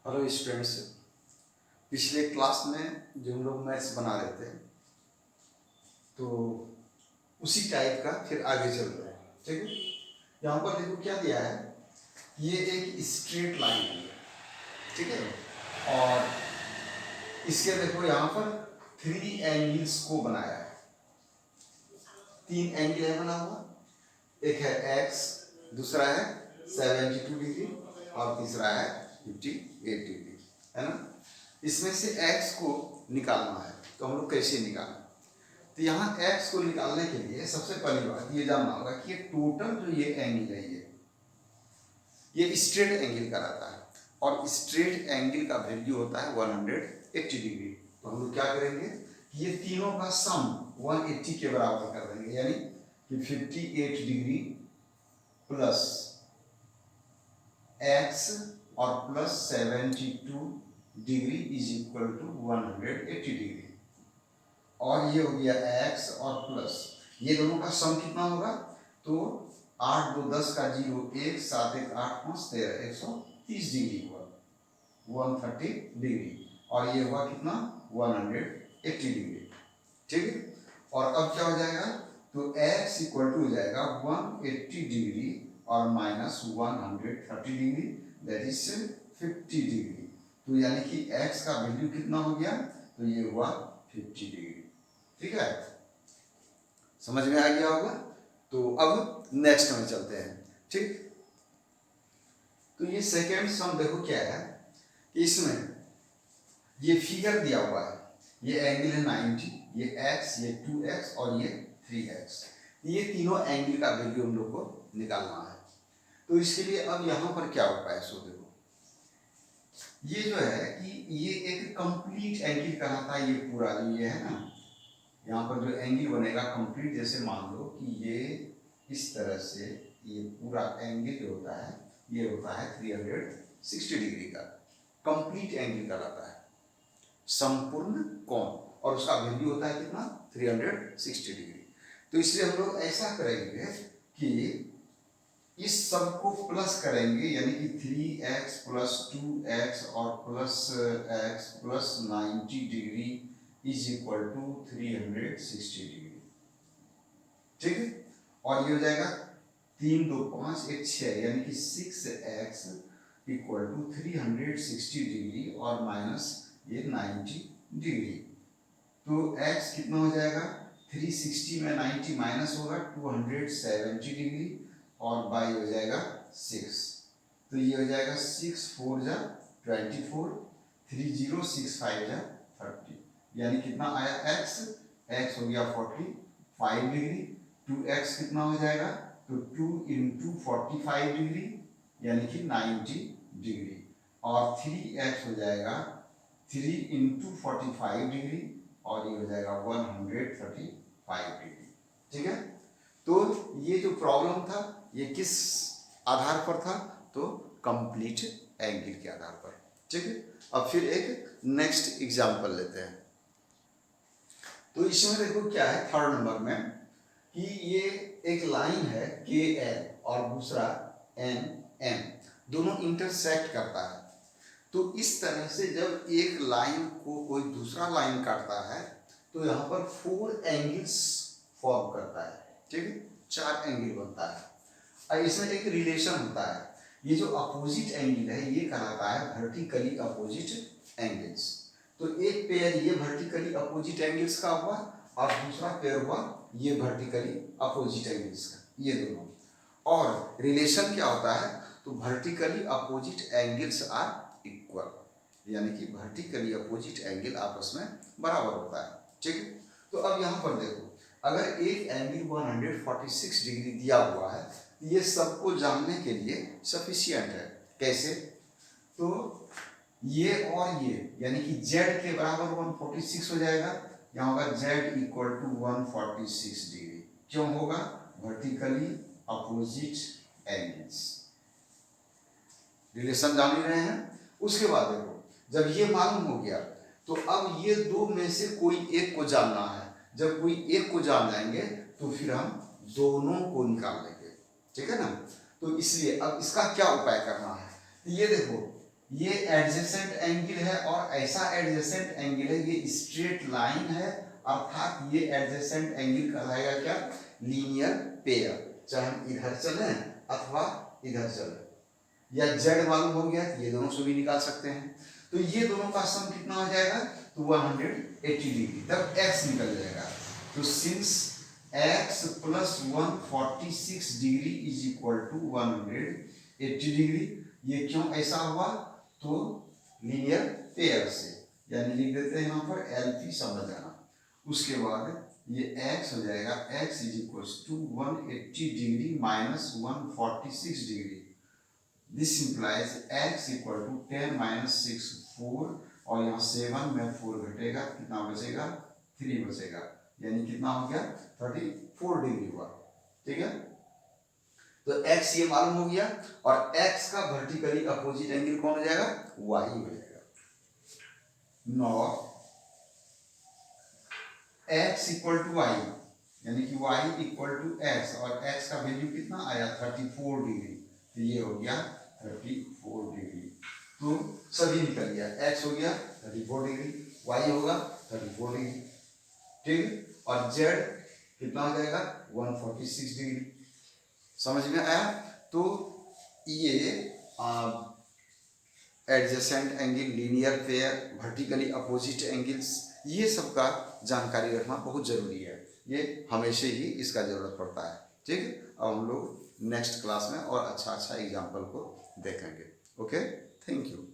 Hello students. पिछले class में जो हम लोग मैथ्स बना रहे थे तो उसी टाइप का फिर आगे चल रहा है। ठीक है, यहाँ पर देखो क्या दिया है, ये एक स्ट्रेट लाइन है। ठीक है, और इसके देखो यहाँ पर 3 एंगल्स को बनाया है। 3 एंगल है बना हुआ, एक है एक्स, दूसरा है 72 डिग्री और तीसरा है 58 डिग्री, है ना। इसमें से x को निकालना है, तो हम लोग कैसे निकालें? तो यहाँ x को निकालने के लिए सबसे पहली बात ये जानना होगा कि ये टोटल जो ये एंगल है, ये स्ट्रेट एंगल का रहता है और स्ट्रेट एंगल का वैल्यू होता है 180 डिग्री। तो हम लोग क्या करेंगे, ये तीनों का सम 180 के बराबर कर देंगे, यानी कि 58 डिग्री प्लस x और plus 72 degree is equal to 180 degree. और ये हो गया x और प्लस ये दोनों का सम कितना होगा, तो 8 2 10 का 0 1 7 1 8 5 13 130 डिग्री हुआ 130 डिग्री, और ये हुआ कितना 180 डिग्री। ठीक है, और अब क्या हो जाएगा, तो x इक्वल टू हो जाएगा 180 डिग्री और minus 130 degree, that is 50 degree. तो यानी कि x का वैल्यू कितना हो गया, तो ये हुआ 50 डिग्री। ठीक है, समझ में आ गया होगा। तो अब नेक्स्ट में चलते हैं। ठीक, तो ये सेकेंड सम देखो क्या है कि इसमें ये फिगर दिया हुआ है, ये एंगल है 90, ये x, ये 2x और ये 3x, ये तीनों एंगल का वैल्यू हम लोग को निकालना है। तो इसके लिए अब यहाँ पर क्या उपाय है, सो देखो ये जो है कि ये एक कंप्लीट एंगल कहलाता है। ये पूरा जो ये है ना, यहाँ पर जो एंगल बनेगा कंप्लीट, जैसे मान लो कि ये इस तरह से ये पूरा एंगल जो होता है ये होता है 360 डिग्री का कंप्लीट एंगल कहलाता है, संपूर्ण कोण, और उसका वैल्यू होता है कितना 360 डिग्री। तो इसलिए हम लोग ऐसा करेंगे कि इस सब को प्लस करेंगे, यानी कि 3x प्लस 2x और plus x plus 90 degree is equal to 360 degree. ठीक है, और ये हो जाएगा 3 2 5 1 6, यानी कि 6x इक्वल टू 360 डिग्री और माइनस ये 90 डिग्री। तो x कितना हो जाएगा, 360 में 90 माइनस होगा 270 डिग्री और बाई हो जाएगा 6, तो ये हो जाएगा 6 4 जा 24, 3 0 6 5 जा 30, यानी कितना आया x हो गया 45 डिग्री, 2x कितना हो जाएगा, तो 2 इंटू 45 डिग्री यानी कि 90 डिग्री, और 3x हो जाएगा 3 इंटू 45 डिग्री और ये हो जाएगा 135 डिग्री। ठीक है, तो ये जो प्रॉब्लम था ये किस आधार पर था, तो कंप्लीट एंगल के आधार पर। ठीक है, अब फिर एक नेक्स्ट एग्जांपल लेते हैं। तो इसमें देखो क्या है, थर्ड नंबर में कि ये एक लाइन है के एल और दूसरा एन एम, दोनों इंटरसेक्ट करता है। तो इस तरह से जब एक लाइन को कोई दूसरा लाइन काटता है तो यहाँ पर 4 एंगल्स फॉर्म करता है। ठीक है, 4 एंगल बनता है। और इसमें एक रिलेशन होता है, ये जो अपोजिट एंगल है ये कहलाता है वर्टिकली अपोजिट एंगल्स। तो एक पेयर ये वर्टिकली अपोजिट एंगल्स का हुआ और दूसरा पेयर हुआ ये वर्टिकली अपोजिट एंगल्स का, ये दोनों। और रिलेशन क्या होता है, तो vertically opposite angles are equal, यानी कि वर्टिकली अपोजिट एंगल आपस में बराबर होता है। ठीक है, तो अब यहाँ पर देखो, अगर एक एंगल 146 डिग्री दिया हुआ है, ये सबको जानने के लिए सफिशिएंट है। कैसे, तो ये और ये यानी कि z के बराबर 146 हो जाएगा, यहाँ होगा z इक्वल टू 146 डिग्री। क्यों होगा, वर्टिकली अपोजिट एंगल्स, रिलेशन जान ही रहे हैं। उसके बाद देखो, जब ये मालूम हो गया तो अब ये दो में से कोई एक को जानना है। जब कोई एक को जान जाएंगे तो फिर हम दोनों को निकाल लेंगे। ठीक है ना, तो इसलिए अब इसका क्या उपाय करना है, तो ये देखो ये एडजेसेंट एंगल है और ऐसा एडजेसेंट एंगल है, ये स्ट्रेट लाइन है, अर्थात ये एडजेसेंट एंगल कहलाएगा क्या, लीनियर पेयर। चाहे हम इधर चले अथवा इधर चले, या जेड मालूम हो गया तो ये दोनों से भी निकाल सकते हैं। तो ये दोनों का सम कितना हो जाएगा, तो 180 डिग्री, तब x निकल जाएगा। तो since x plus 146 degree is equal to 180 degree, ये क्यों ऐसा हुआ, तो लीनियर पेयर से, यानी लिख देते हैं यहाँ पर LP समझ जाना। उसके बाद ये x हो जाएगा, x is equal to 180 degree minus 146 degree, this implies x equal to 10 minus 6 4, और यहाँ 7 में 4 घटेगा, कितना बचेगा, 3 बचेगा, यानी कितना हो गया 34 डिग्री हुआ। ठीक है, तो x ये मालूम हो गया, और x का वर्टिकली अपोजिट एंगल कौन हो जाएगा, y हो जाएगा। नौ x इक्वल टू y, यानी कि y इक्वल टू x, और x का वैल्यू कितना आया 34 डिग्री, तो ये हो गया 34 डिग्री। तो सभी निकल गया, x हो गया 34 डिग्री, y होगा 34 डिग्री, ठीक, और z कितना हो जाएगा 146 डिग्री। समझ में आया। तो ये adjacent angle, linear pair, vertically opposite angles, ये सब का जानकारी रखना बहुत जरूरी है, ये हमेशा ही इसका जरूरत पड़ता है। ठीक है, अब हम लोग नेक्स्ट क्लास में और अच्छा एग्जाम्पल को देखेंगे। Okay, thank you.